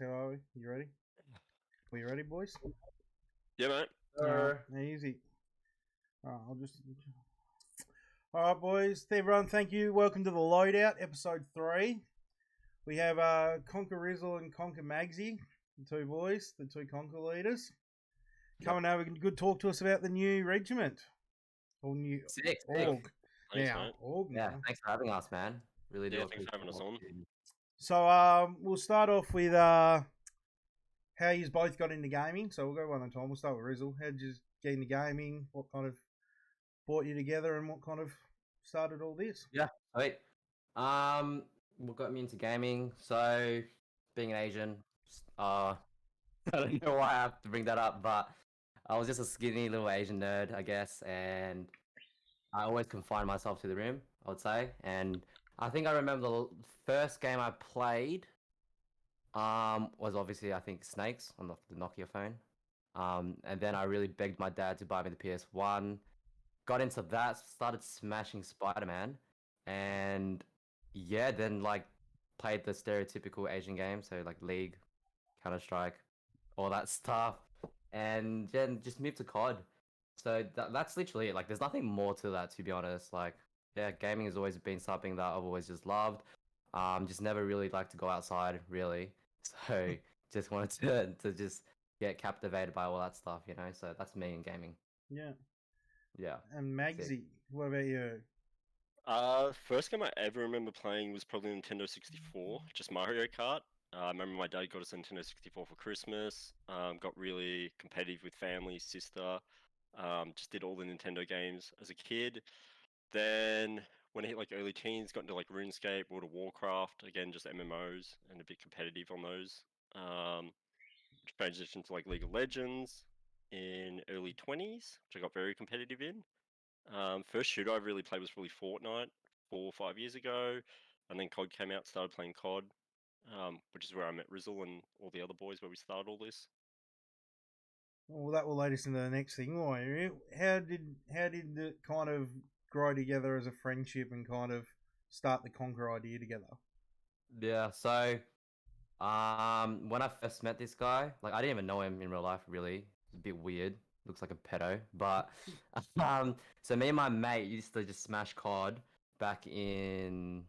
How are we? You ready? We ready, boys? Yeah, mate. Easy. I'll just. All right, boys. Hey, everyone. Thank you. Welcome to the Loadout, episode 3. We have Conquer Ryzzle and Conquer Maggsy, the two boys, the two Conquer leaders, coming over and good talk to us about the new regiment or new Sick. org. Thanks, now, mate. org. Yeah, Now. thanks for having us, man. Really do. Yeah, thanks for having us on. So we'll start off with how you both got into gaming. So we'll go one at a time. We'll start with Ryzzle. How did you get into gaming? What kind of brought you together, and what kind of started all this? Yeah, sweet. What got me into gaming? So, being an Asian, I don't know why I have to bring that up, but I was just a skinny little Asian nerd, I guess, and I always confined myself to the room, I would say. And I think I remember the first game I played was obviously, I think, Snakes on the Nokia phone. And then I really begged my dad to buy me the PS1. Got into that, started smashing Spider-Man, and yeah, then like played the stereotypical Asian games, so like League, Counter-Strike, all that stuff, and then just moved to COD. So that's literally it. Like, there's nothing more to that, to be honest. Like, yeah, gaming has always been something that I've always just loved. Just never really liked to go outside, really. So just wanted to just get captivated by all that stuff, you know. So that's me in gaming. Yeah. Yeah. And Maggsy, what about you? First game I ever remember playing was probably Nintendo 64, just Mario Kart. I remember my dad got us a Nintendo 64 for Christmas. Got really competitive with family, sister. Just did all the Nintendo games as a kid. Then when I hit like early teens, got into like RuneScape, World of Warcraft. Again, just MMOs and a bit competitive on those. Transitioned to like League of Legends in early 20s, which I got very competitive in. First shooter I really played was probably Fortnite 4 or 5 years ago, and then COD came out. Started playing COD, which is where I met Ryzzle and all the other boys, where we started all this. Well, that will lead us into the next thing. How did it kind of grow together as a friendship and kind of start the Conquer idea together? Yeah, so when I first met this guy, like I didn't even know him in real life really. It's a bit weird. Looks like a pedo. But so me and my mate used to just smash COD back in,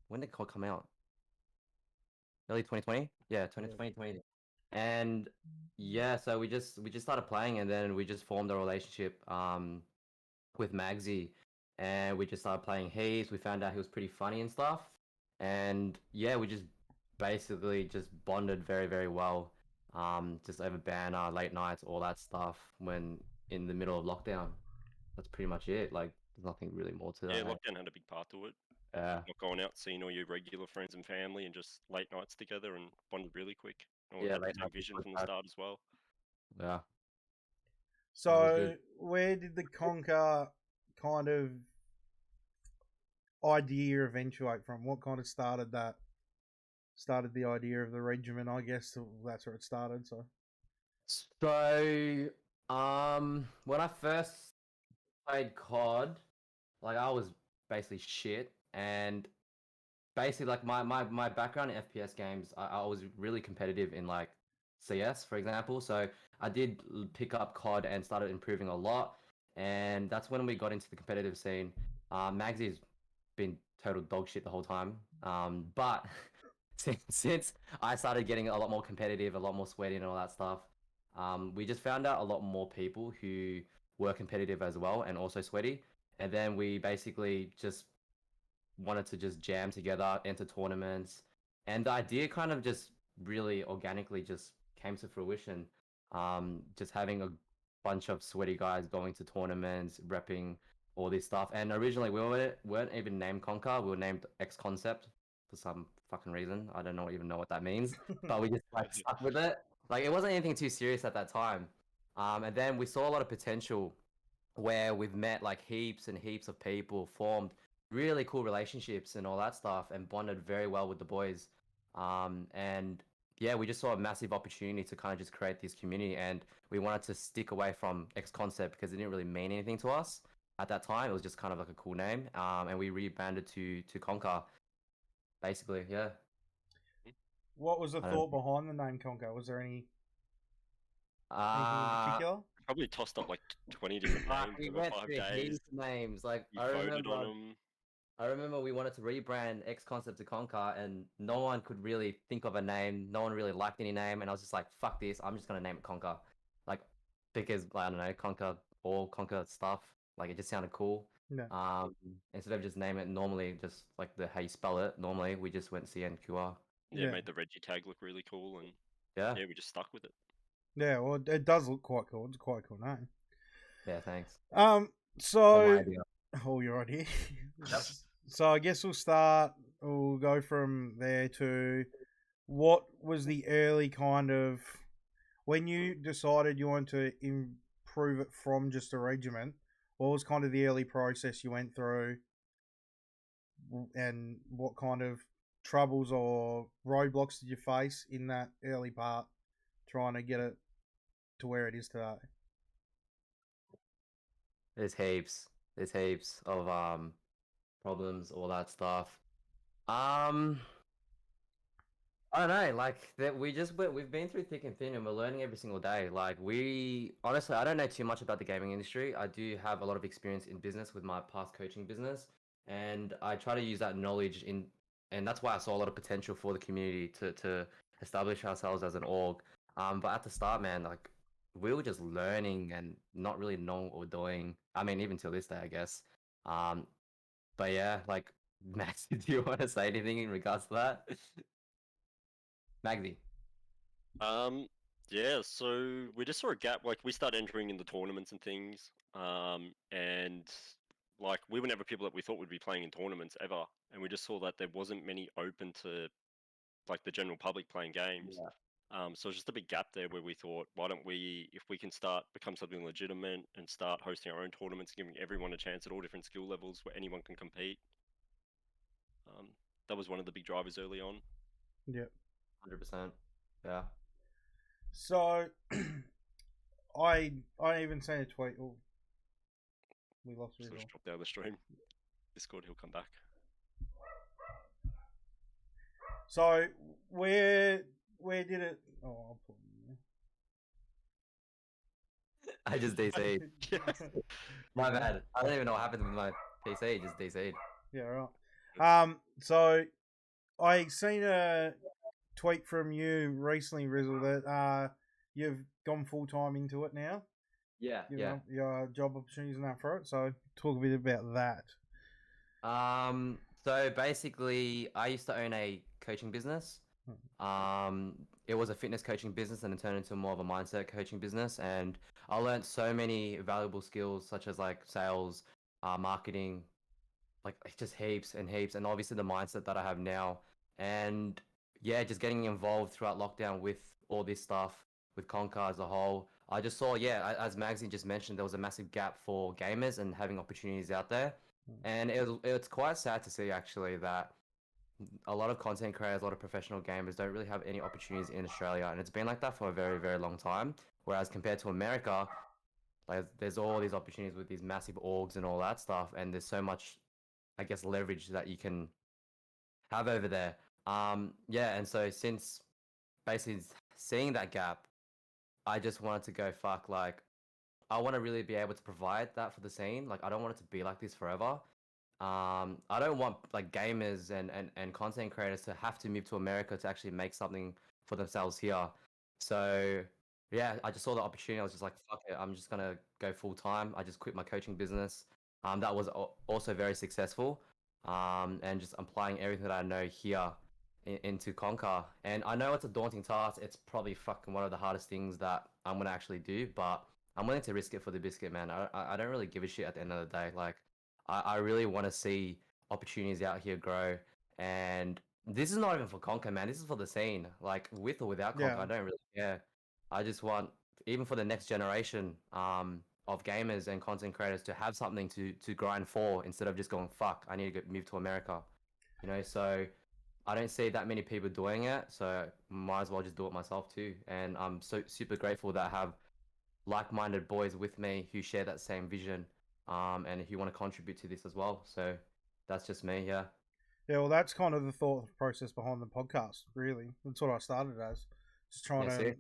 when did COD come out? Early 2020? Yeah, 2020. And yeah, so we just started playing, and then we just formed a relationship with Maggsy, and we just started playing heaps. We found out he was pretty funny and stuff. And yeah, we just basically just bonded very, very well. Just over banner, late nights, all that stuff when in the middle of lockdown. That's pretty much it. Like, there's nothing really more to that. Yeah, lockdown had a big part to it. Yeah. Not going out, seeing all your regular friends and family, and just late nights together and bonded really quick. And we had the same vision from the start as well. Yeah. So, where did the Conquer kind of idea eventuate from? What kind of started that? Started the idea of the regiment, I guess. That's where it started. So, when I first played COD, like I was basically shit, and basically like my background in FPS games, I was really competitive in like CS, for example. So I did pick up COD and started improving a lot, and that's when we got into the competitive scene. Maggsy's been total dog shit the whole time, but since I started getting a lot more competitive, a lot more sweaty and all that stuff, we just found out a lot more people who were competitive as well and also sweaty, and then we basically just wanted to just jam together, enter tournaments, and the idea kind of just really organically just came to fruition. Just having a bunch of sweaty guys going to tournaments, repping all this stuff. And originally we weren't even named Conquer, we were named X Concept for some fucking reason. I don't even know what that means, but we just like stuck with it. Like, it wasn't anything too serious at that time. And then we saw a lot of potential where we've met like heaps and heaps of people, formed really cool relationships and all that stuff, and bonded very well with the boys. And yeah, we just saw a massive opportunity to kind of just create this community, and we wanted to stick away from X Concept because it didn't really mean anything to us at that time. It was just kind of like a cool name, and we rebranded to Conquer, basically. Yeah. What was the I don't thought behind the name Conker? Was there anything in uh particular? Probably tossed up like 20 different names we over went 5 through days. heaps of names. Like You voted on them. I remember we wanted to rebrand X Concept to Conquer, and no one could really think of a name. No one really liked any name, and I was just like, "Fuck this! I'm just gonna name it Conquer," like because I don't know, conquer all conquer stuff. Like it just sounded cool. No. Um, Instead of just name it normally, just like the how you spell it normally, we just went CNQR. Yeah, Yeah. made the Reggie tag look really cool, and Yeah, yeah, we just stuck with it. Yeah, well, it does look quite cool. It's quite a cool name. yeah. Thanks. Um, Oh, my so idea. oh, your idea. Yep. So I guess we'll go from there to what was the early kind of when you decided you wanted to improve it from just a regiment. What was kind of the early process you went through, and what kind of troubles or roadblocks did you face in that early part, trying to get it to where it is today? There's heaps. There's heaps of problems, all that stuff. Um, I don't know, like that we've been through thick and thin and we're learning every single day. Like we honestly, I don't know too much about the gaming industry. I do have a lot of experience in business with my past coaching business, and I try to use that knowledge in, and that's why I saw a lot of potential for the community to establish ourselves as an org. But at the start, man, like we were just learning and not really knowing what we're doing. I mean, even till this day, I guess. Um, but yeah, like Max, do you want to say anything in regards to that? Maggsy. Yeah, so we just saw a gap. Like we started entering in the tournaments and things. And like we were never people that we thought would be playing in tournaments ever, and we just saw that there wasn't many open to like the general public playing games. Yeah. So it's just a big gap there where we thought, why don't we, if we can start become something legitimate and start hosting our own tournaments, giving everyone a chance at all different skill levels where anyone can compete. That was one of the big drivers early on. Yep. 100%. Yeah. So I even sent a tweet. Oh, we lost So Ryzzle. just dropped out of the stream. Discord, he'll come back. So where did it? Oh, I'll put it I just DC'd. in My bad. I don't even know what happened with my PC. It just DC'd. Yeah, right. So I seen a tweet from you recently, Ryzzle, that you've gone full time into it now. Yeah. Your job opportunities and that for it. So talk a bit about that. So basically, I used to own a coaching business. It was a fitness coaching business, and it turned into more of a mindset coaching business. And I learned so many valuable skills, such as like sales, marketing, like just heaps and heaps, and obviously the mindset that I have now. And yeah, just getting involved throughout lockdown with all this stuff, with Conquer as a whole. I just saw, yeah, as Maggsy just mentioned, there was a massive gap for gamers and having opportunities out there. And it's quite sad to see actually that a lot of content creators, a lot of professional gamers don't really have any opportunities in Australia, and it's been like that for a very, very long time. Whereas compared to America, like there's all these opportunities with these massive orgs and all that stuff, and there's so much, I guess, leverage that you can have over there. Yeah, and so since basically seeing that gap, I just wanted to go fuck like I want to really be able to provide that for the scene. Like I don't want it to be like this forever. I don't want like gamers and content creators to have to move to America to actually make something for themselves here. So yeah, I just saw the opportunity. I was just like, fuck it, I'm just gonna go full time. I just quit my coaching business. That was also very successful. And just applying everything that I know here into Conquer. And I know it's a daunting task. It's probably fucking one of the hardest things that I'm gonna actually do, but I'm willing to risk it for the biscuit, man. I don't really give a shit at the end of the day. Like, I really want to see opportunities out here grow. And this is not even for Conquer, man. This is for the scene. Like, with or without Conquer, Yeah. I don't really care. I just want, even for the next generation of gamers and content creators, to have something to grind for instead of just going, fuck, I need to move to America. You know, so I don't see that many people doing it. So might as well just do it myself too. And I'm so super grateful that I have like-minded boys with me who share that same vision, and who want to contribute to this as well. So that's just me, yeah. Yeah, well, that's kind of the thought process behind the podcast. Really, that's what I started as, just trying That's to it.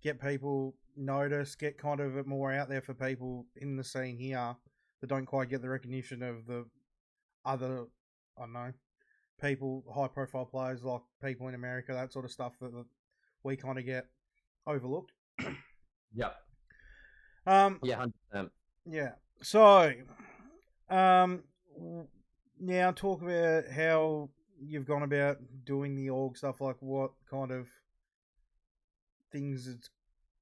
get people noticed, get kind of it more out there for people in the scene here that don't quite get the recognition of the other, I don't know, people, high profile players like people in America, that sort of stuff that we kind of get overlooked. Yep. Um, Yeah, 100%. yeah. So, um, now talk about how you've gone about doing the org stuff. Like, what kind of things it's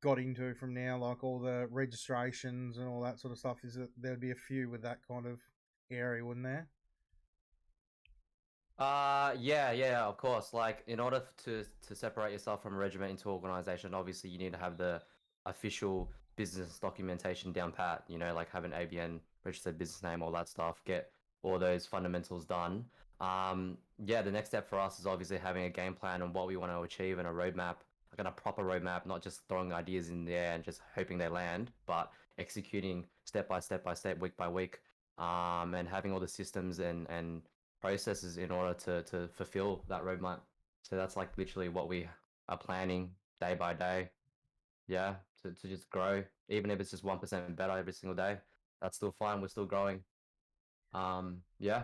got into from now, like all the registrations and all that sort of stuff. Is that there'd be a few with that kind of area, wouldn't there? Yeah, of course. Like, in order to separate yourself from a regiment into organization, obviously you need to have the official business documentation down pat. You know, like have an ABN, registered business name, all that stuff. Get all those fundamentals done. Yeah, the next step for us is obviously having a game plan on what we want to achieve and a roadmap, like a proper roadmap, not just throwing ideas in there and just hoping they land, but executing step by step by step, week by week, and having all the systems and processes in order to fulfill that roadmap. So that's like literally what we are planning day by day. Yeah, to just grow, even if it's just 1% better every single day. That's still fine. We're still growing. Yeah.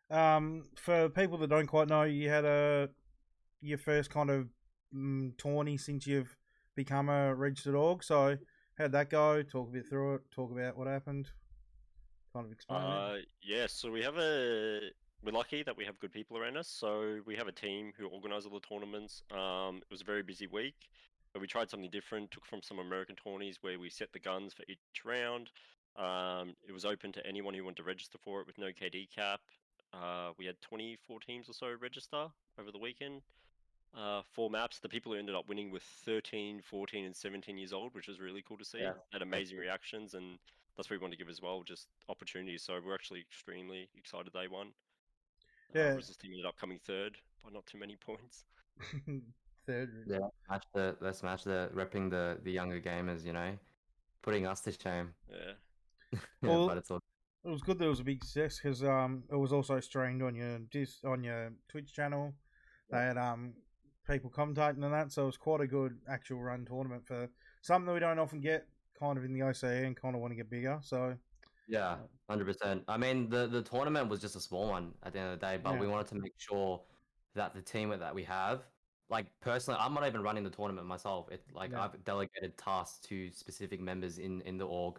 For people that don't quite know, you had your first kind of tourney since you've become a registered org. So how'd that go? Talk a bit through it. Talk about what happened. Kind of explain it. Yeah, so we're lucky that we have good people around us. So we have a team who organise all the tournaments. It was a very busy week, but we tried something different. Took from some American tourneys where we set the guns for each round. It was open to anyone who wanted to register for it with no KD cap. We had 24 teams or so register over the weekend. 4 maps. The people who ended up winning were 13, 14, and 17 years old, which was really cool to see. Yeah. Had amazing reactions, and that's what we want to give as well, just opportunities. So we're actually extremely excited they won. Yeah. Ryzzle's team ended up coming third by not too many points. Third. Yeah. Let's match the repping the younger gamers, you know, putting us to shame. Yeah. Yeah, Well, but it's all it was good that it was a big success because it was also streamed on your Twitch channel. They had people commentating on that, so it was quite a good actual run tournament for something that we don't often get kind of in the OCE and kind of want to get bigger. So yeah, 100%. I mean, the tournament was just a small one at the end of the day, but we yeah, wanted to make sure that the team that we have, like personally, I'm not even running the tournament myself. It's like yeah, I've delegated tasks to specific members in the org,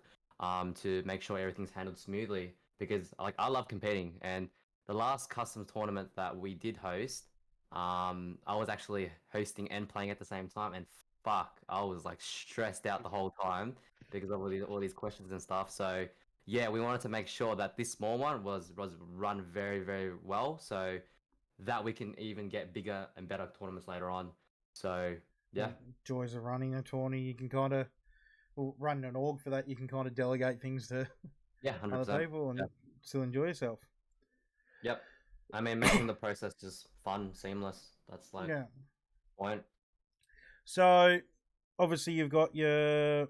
to make sure everything's handled smoothly because like I love competing and the last custom tournament that we did host, I was actually hosting and playing at the same time and fuck, I was like stressed out the whole time because of all these questions and stuff. So yeah, we wanted to make sure that this small one was run very, very well, so that we can even get bigger and better tournaments later on. So yeah, joys of running a tourney. You can kind of run an org for that. You can kind of delegate things to yeah, other 100%. people and Yep. still enjoy yourself. Yep. I mean, making the process just fun, seamless. That's like Yeah. point. So obviously you've got your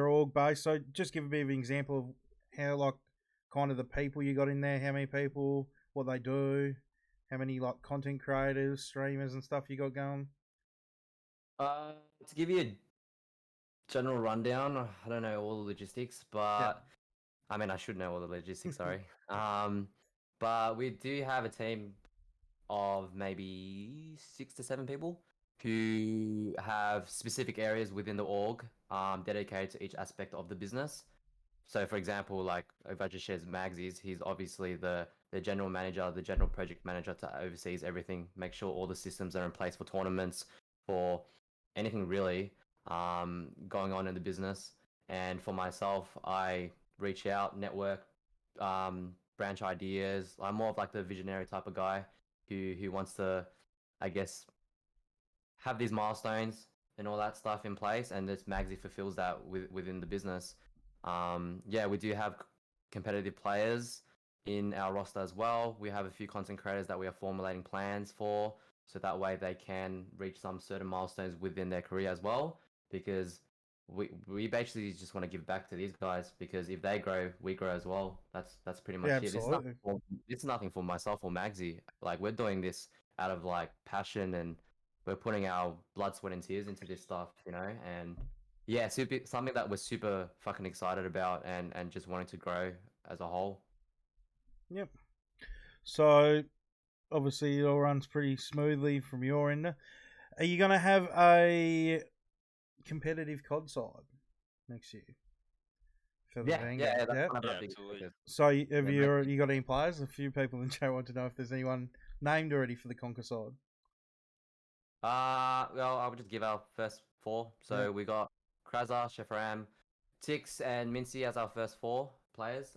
org base. So just give a bit of an example of how like kind of the people you got in there, how many people, what they do, how many like content creators, streamers and stuff you got going. To give you a general rundown, I don't know all the logistics, Yeah. but I mean, I should know all the logistics. Sorry. But we do have a team of maybe 6 to 7 people who have specific areas within the org, dedicated to each aspect of the business. So, for example, like if I just shares Maggsy's, he's obviously the general manager, the general project manager to oversees everything, make sure all the systems are in place for tournaments, for anything really going on in the business. And for myself, I reach out, network, branch ideas. I'm more of like the visionary type of guy who wants to, I guess, have these milestones and all that stuff in place, and this Maggsy fulfills that within the business. Yeah, we do have competitive players in our roster as well. We have a few content creators that we are formulating plans for, so that way they can reach some certain milestones within their career as well. Because we basically just want to give back to these guys because if they grow, we grow as well. That's pretty much Yeah, it. absolutely. This is nothing for myself or Maggsy. Like we're doing this out of like passion and we're putting our blood, sweat, and tears into this stuff, you know. And yeah, super something that we're super fucking excited about and just wanting to grow as a whole. Yep. So obviously it all runs pretty smoothly from your end. Are you going to have a competitive COD side next year for the Vanguard? That's Yeah. one of Yeah, our big absolutely. focus. So have Yeah, you got any players? A few people in chat want to know if there's anyone named already for the Conquer side. Well, I would just give our first four. So Yeah. we got Kraza, Shefaram, Tix, and Mincy as our first four players.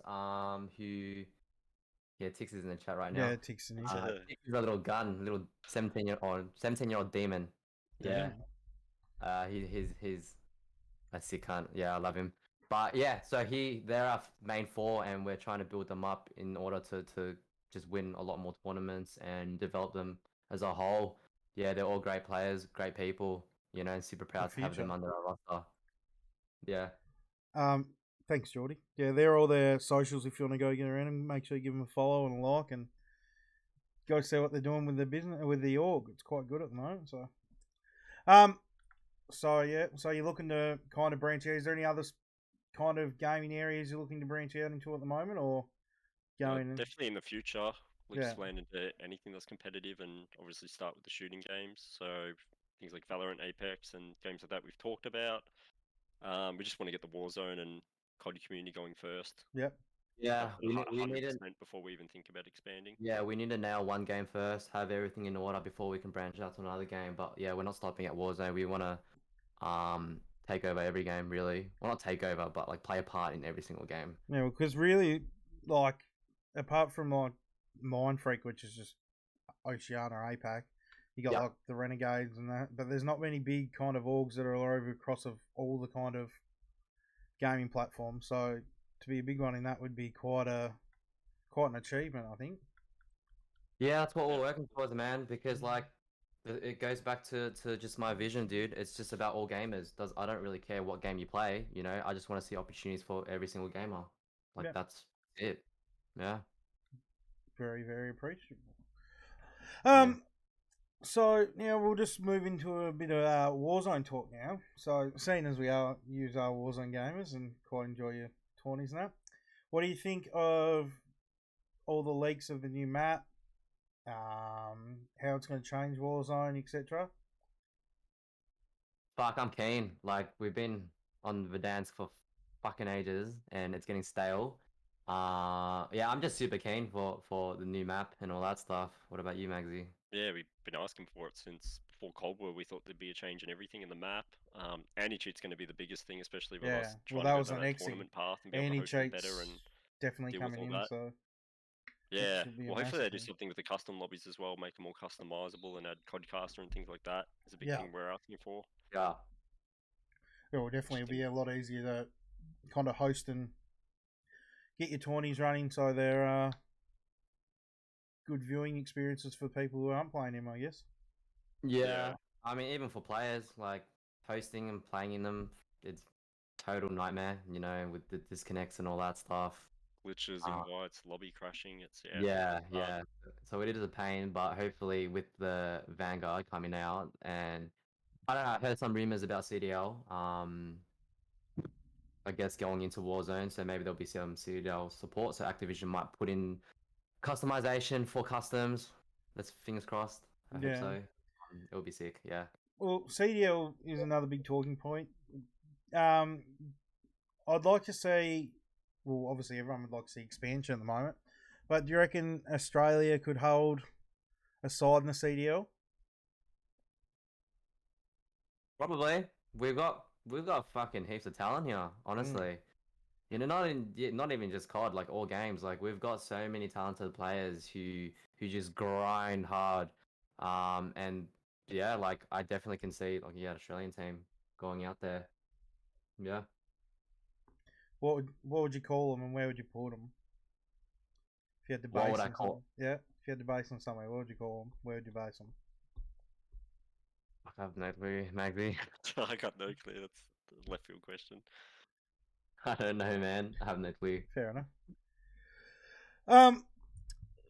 Tix is in the chat right now. Yeah, Tixon is. Tix is a little gun, little 17-year-old demon. Yeah. He's a sick cunt. Yeah, I love him. But yeah, so they're our main four, and we're trying to build them up in order to just win a lot more tournaments and develop them as a whole. Yeah, they're all great players, great people, you know, and super proud to have them future. under our roster. Yeah. Thanks, Geordie. Yeah, they're all their socials. If you want to go get around them, make sure you give them a follow and a like, and go see what they're doing with their business with the org. It's quite good at the moment. So you're looking to kind of branch out. Is there any other kind of gaming areas you're looking to branch out into at the moment, or going? Definitely in the future, we'll Yeah. expand into anything that's competitive, and obviously start with the shooting games. So things like Valorant, Apex, and games like that we've talked about. We just want to get the Warzone and COD community going first. Yep. Yeah, we need 100% before we even think about expanding. Yeah, we need to nail one game first, have everything in order before we can branch out to another game. But yeah, we're not stopping at Warzone. We want to take over every game, really. Well, not take over, but like play a part in every single game. Yeah, because really, like, apart from like Mind Freak, which is just Oceana or APAC, you got like the Renegades and that, but there's not many big kind of orgs that are over across of all the kind of gaming platforms. So to be a big one in that would be quite an achievement, I think. Yeah, that's what we're working towards, man. Because like, it goes back to just my vision, dude. It's just about all gamers. I don't really care what game you play. You know, I just want to see opportunities for every single gamer. Like that's it. Yeah. Very, very appreciable. Yeah. So now we'll just move into a bit of Warzone talk now. So seeing as we use our Warzone gamers and quite enjoy your 20s and that, what do you think of all the leaks of the new map? How it's going to change Warzone, etc. Fuck, I'm keen. Like we've been on Verdansk for fucking ages, and it's getting stale. Yeah, I'm just super keen for the new map and all that stuff. What about you, Maggsy? Yeah, we've been asking for it since before Cold War. We thought there'd be a change in everything in the map. Anti-cheat's going to be the biggest thing, especially with us trying to go down that tournament path and be able to host it better and definitely deal coming with all in. that. So yeah, well, hopefully they do something with the custom lobbies as well, make them more customizable and add Codcaster and things like that. Is a big thing we're asking for. Yeah. It will definitely be a lot easier to kind of host and get your 20s running, so they're good viewing experiences for people who aren't playing them, I guess. Yeah. I mean, even for players, like hosting and playing in them, it's total nightmare, you know, with the disconnects and all that stuff. Glitches, invites, lobby crashing. It's yeah. So it is a pain, but hopefully with the Vanguard coming out, and I don't know, I heard some rumors about CDL. I guess going into Warzone, so maybe there'll be some CDL support. So Activision might put in customization for customs. Let's fingers crossed. I hope so. It'll be sick. Yeah. Well, CDL is another big talking point. I'd like to see. Well, obviously everyone would like to see expansion at the moment, but do you reckon Australia could hold a side in the CDL? Probably. We've got fucking heaps of talent here, honestly. You know, not even just COD, like all games. Like we've got so many talented players who just grind hard. And yeah, like I definitely can see like Australian team going out there. Yeah. What would you call them, and where would you put them? If you had to base What would I them call? Yeah, if you had to base them somewhere, what would you call them? Where would you base them? I have no clue, Maggsy. I got no clue. left field question. I don't know, man. I have no clue. Fair enough.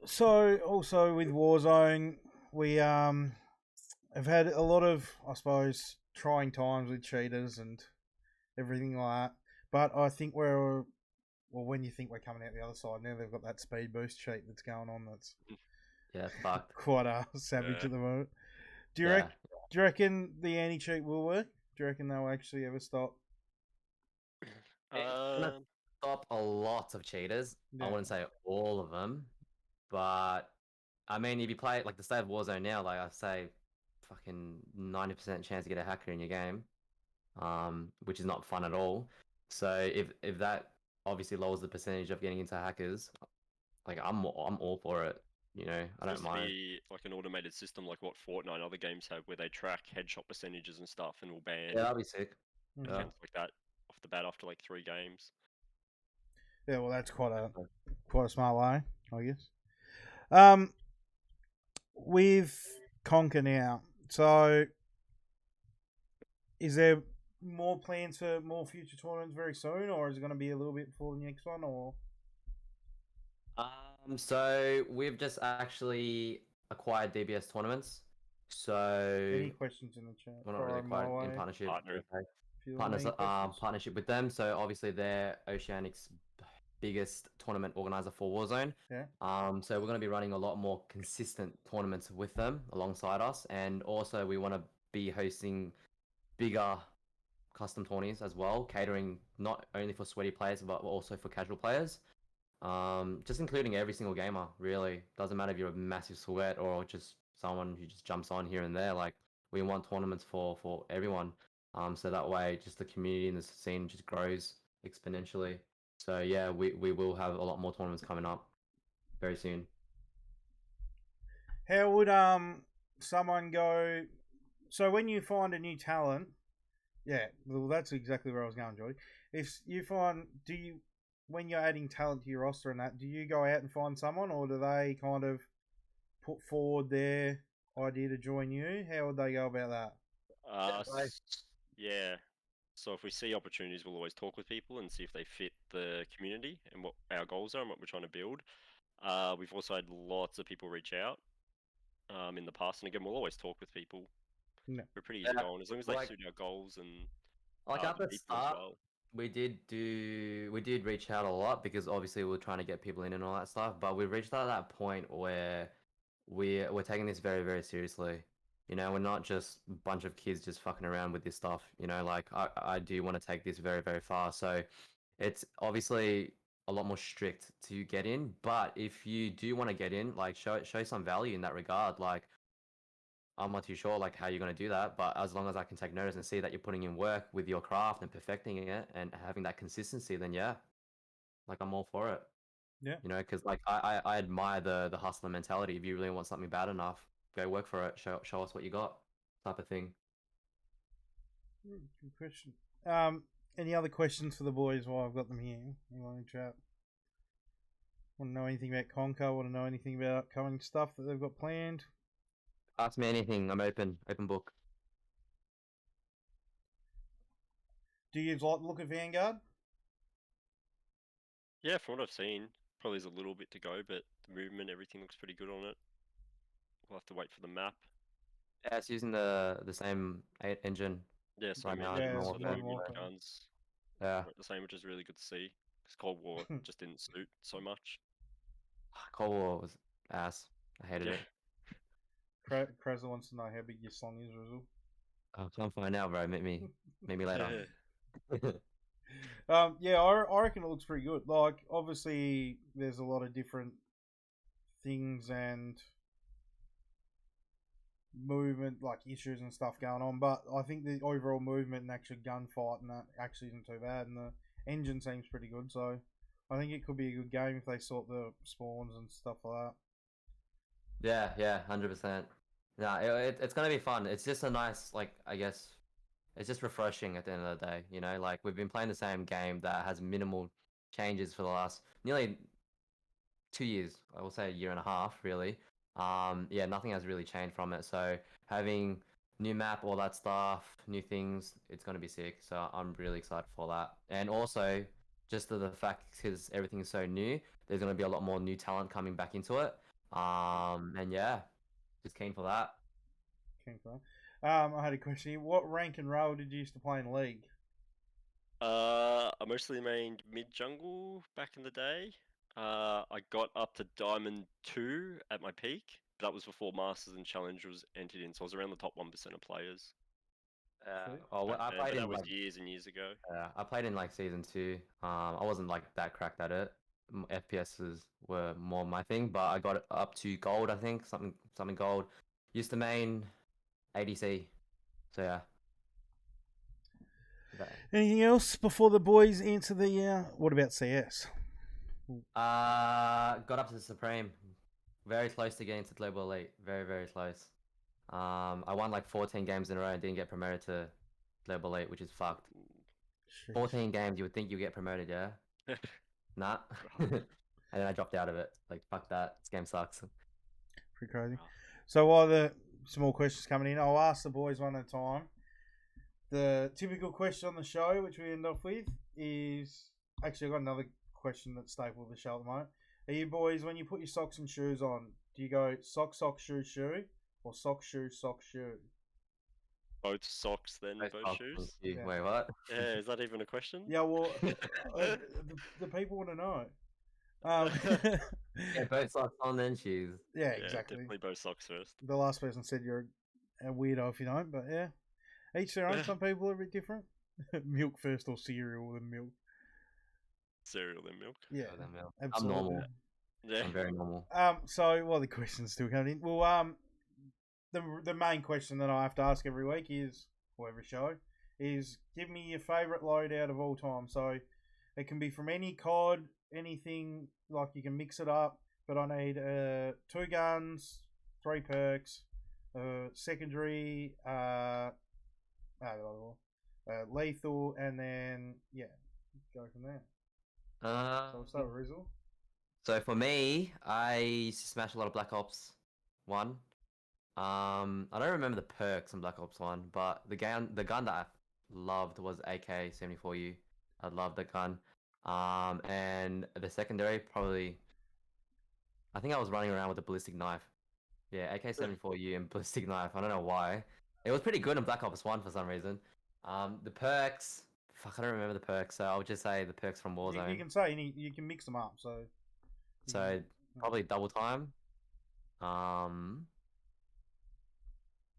So also with Warzone, we have had a lot of, I suppose, trying times with cheaters and everything like that. But I think when you think we're coming out the other side now, they've got that speed boost cheat that's going on. That's Yeah, fucked. quite savage Yeah. at the moment. Do you Yeah. reckon the anti cheat will work? Do you reckon they'll actually ever stop? It's gonna stop a lot of cheaters. I Yeah. wouldn't say all of them, but I mean, if you play like the state of Warzone now, like I say, fucking 90% chance to get a hacker in your game, which is not fun at all. So if that obviously lowers the percentage of getting into hackers, like I'm all for it. You know, I don't Supposed to mind. be like an automated system, like what Fortnite and other games have, where they track headshot percentages and stuff, and will ban Yeah, that'd be sick. Mhm. Yeah. accounts like that off the bat after like 3 games. Yeah, well, that's quite a Definitely. smart way, I guess. With Conquer now, so is there more plans for more future tournaments very soon, or is it going to be a little bit before the next one? Or So we've just actually acquired DBS tournaments. So any questions in the chat? we're not Fire really 'em my acquired in way. partnership. Partner. Okay. If you have any questions. Partnership with them. So obviously they're Oceanic's biggest tournament organizer for Warzone. Yeah. So we're going to be running a lot more consistent tournaments with them alongside us, and also we want to be hosting bigger custom tourneys as well, catering not only for sweaty players but also for casual players. Just including every single gamer, really. Doesn't matter if you're a massive sweat or just someone who just jumps on here and there. Like we want tournaments for everyone. So that way just the community and the scene just grows exponentially. So yeah, we will have a lot more tournaments coming up very soon. How would someone go? So when you find a new talent, yeah, well, that's exactly where I was going, Joy. If you find, when you're adding talent to your roster and that, do you go out and find someone, or do they kind of put forward their idea to join you? How would they go about that? Right. Yeah. So if we see opportunities, we'll always talk with people and see if they fit the community and what our goals are and what we're trying to build. We've also had lots of people reach out in the past, and again, we'll always talk with people. No. We're pretty Yeah, easygoing as long as they like suit our goals and at the the people as start, well. we did reach out a lot because obviously we were trying to get people in and all that stuff, but we reached out at that point where we're taking this very, very seriously. You know, we're not just a bunch of kids just fucking around with this stuff. You know, like I do want to take this very, very far. So it's obviously a lot more strict to get in, but if you do want to get in, like show some value in that regard. Like I'm not too sure like how you're gonna do that, but as long as I can take notice and see that you're putting in work with your craft and perfecting it and having that consistency, then yeah, like I'm all for it. Yeah. You know, because like I admire the hustler mentality. If you really want something bad enough, go work for it. Show us what you got, type of thing. Good question. Any other questions for the boys while I've got them here? Anyone in chat? Want to know anything about Conquer? Want to know anything about upcoming stuff that they've got planned? Ask me anything. I'm open book. Do you like the look at Vanguard? Yeah, from what I've seen, probably is a little bit to go, but the movement, everything looks pretty good on it. We'll have to wait for the map. Yeah, it's using the same engine. Yeah, so Right now, many Yeah, Modern so the Modern movement Warfare. guns Yeah, are the same, which is really good to see. Because Cold War just didn't suit so much. Cold War was ass. I hated Yeah. it. Krezza wants to know how big your slung is, Ryzzle. Oh, come find out, bro. Meet me later. Yeah, I reckon it looks pretty good. Like, obviously, there's a lot of different things and movement, like issues and stuff going on, but I think the overall movement and actual gunfight and that actually isn't too bad, and the engine seems pretty good, so I think it could be a good game if they sort the spawns and stuff like that. Yeah, 100%. No, it's gonna be fun. It's just a nice, like, I guess, it's just refreshing at the end of the day. You know, like we've been playing the same game that has minimal changes for the last nearly 2 years. I will say a year and a half, really. Yeah, nothing has really changed from it. So having new map, all that stuff, new things. It's gonna be sick. So I'm really excited for that. And also, just the fact because everything is so new, there's gonna be a lot more new talent coming back into it. And yeah, just keen for that. Okay, fine. I had a question here. What rank and role did you used to play in League? I mostly mained mid jungle back in the day. I got up to Diamond 2 at my peak. That was before Masters and Challenge was entered in, so I was around the top 1% of players. Sweet. Oh, Back I then, played but in that was like years and years ago. I played in like season 2. I wasn't like that cracked at it. FPSs were more my thing, but I got it up to gold. I think something gold. Used to main ADC. So yeah. That- Anything else before the boys answer the? What about CS? Got up to the Supreme. Very close to getting to Global Elite. Very, very close. I won like 14 games in a row and didn't get promoted to Global Elite, which is fucked. Sheesh. 14 games, you would think you get promoted, yeah? Nah. And then I dropped out of it. Like, fuck that. This game sucks. Pretty crazy. So while the small questions coming in, I'll ask the boys one at a time. The typical question on the show, which we end off with, is actually I've got another question that's staple of the show at the moment. Are you boys, when you put your socks and shoes on, do you go sock, sock, shoe, shoe, or sock, shoe, sock, shoe? Both socks, then Both both socks, shoes. Yeah. Wait, what? Yeah, is that even a question? Yeah, well, the people want to know. Yeah, both socks on then shoes. Yeah, Yeah, exactly. definitely both socks first. The last person said you're a weirdo if you don't, but yeah. Each their own. Some people are a bit different. Milk first or cereal then milk. Cereal then milk. Yeah, Oh, then, well, I'm absolutely. normal. Yeah. I'm very normal. So well, the question's still coming in. Well, the main question that I have to ask every week is, or every show, is give me your favourite loadout of all time. So it can be from any COD, anything, like you can mix it up. But I need 2 guns, 3 perks, secondary, lethal, and then yeah, go from there. So we'll start with Ryzzle. So for me, I used to smash a lot of Black Ops 1. I don't remember the perks in Black Ops 1, but the gun that I loved was AK-74U. I loved the gun. And the secondary, probably, I think I was running around with a ballistic knife. Yeah, AK-74U and ballistic knife. I don't know why. It was pretty good in Black Ops 1 for some reason. The perks, fuck, I don't remember the perks, so I'll just say the perks from Warzone. You can say you can mix them up. So probably double time.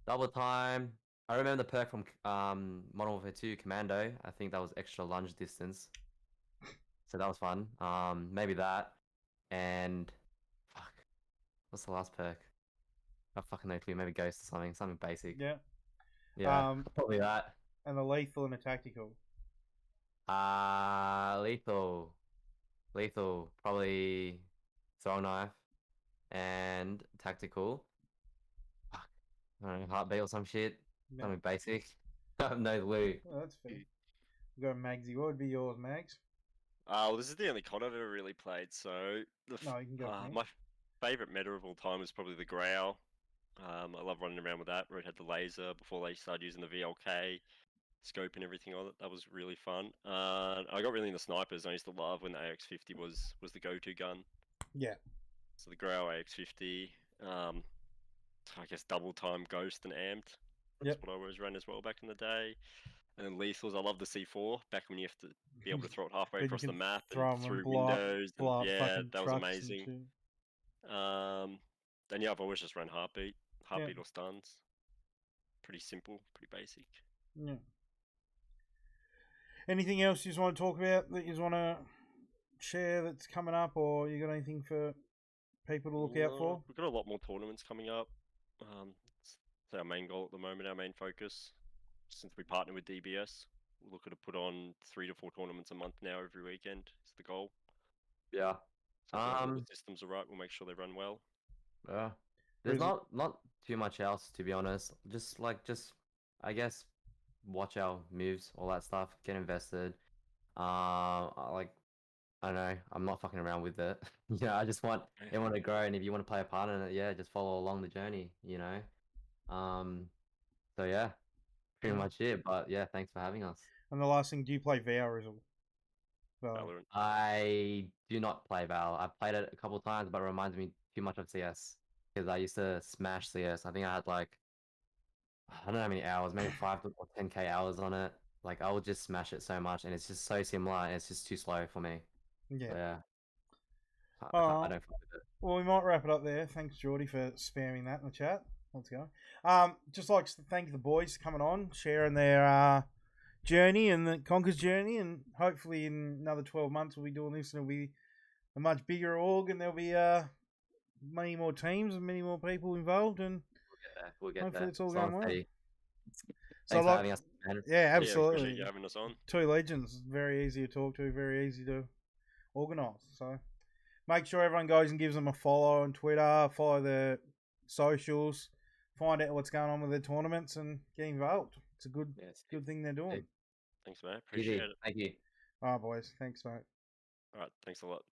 Double time. I remember the perk from Modern Warfare 2 Commando. I think that was extra lunge distance. So that was fun. Maybe that. And fuck. What's the last perk? I fucking no clue. Maybe Ghost or something. Something basic. Yeah. Yeah. Probably that. And a lethal and a tactical. Lethal. Lethal. Probably throwing knife. And tactical. Fuck. I don't know, heartbeat or some shit. Yeah. Something basic. I have no clue. Oh, that's fair. We'll go Maggsy. What would be yours, Mags? Well, this is the only COD I've ever really played, so No, you can go for me. my favourite meta of all time is probably the Growl. I love running around with that, where it had the laser before they started using the VLK scope and everything on it. That was really fun. I got really into snipers. I used to love when the AX50 was the go-to gun. Yeah. So the Growl AX50, I guess double time Ghost and Amped. That's what I always ran as well back in the day. And then lethals, I love the C4 back when you have to be able to throw it halfway across the map and through windows. Yeah, that was amazing. Then yeah, I've always just run heartbeat or stuns. Pretty simple, pretty basic. Yeah. Anything else you just want to talk about that you just want to share that's coming up, or you got anything for people to look out for? We've got a lot more tournaments coming up. It's our main goal at the moment, our main focus. Since we partner with DBS, we're looking to put on 3 to 4 tournaments a month now, every weekend is the goal. Yeah. So as long as the systems are right, we'll make sure they run well. Yeah. There's not too much else, to be honest. Just I guess watch our moves, all that stuff, get invested. I don't know, I'm not fucking around with it. I just want everyone to grow, and if you want to play a part in it, yeah, just follow along the journey, So yeah, pretty Yeah. much it. But yeah, thanks for having us. And the last thing, do you play Ryzzle? Valorant. I do not play Val. I've played it a couple times, but it reminds me too much of CS because I used to smash CS. I think I had like I don't know how many hours, maybe 5 or 10K hours on it. Like I would just smash it so much, and it's just so similar, and it's just too slow for me. Yeah. So, yeah, I Oh, don't fuck with it. well, we might wrap it up there. Thanks, Geordie, for spamming that in the chat. Let's go. Just like to thank the boys coming on, sharing their journey and the Conker's journey, and hopefully in another 12 months we'll be doing this, and it'll be a much bigger org, and there'll be many more teams and many more people involved, and We'll get hopefully there. it's all As long going as well. they- So Thanks for like, having us, man. yeah, Yeah, absolutely. appreciate you having us on. Two legends, very easy to talk to, very easy to organise. So make sure everyone goes and gives them a follow on Twitter, follow their socials, find out what's going on with their tournaments, and get involved. It's a good thing they're doing. Thanks, mate. Appreciate it. Thank you. All right, boys. Thanks, mate. All right, thanks a lot.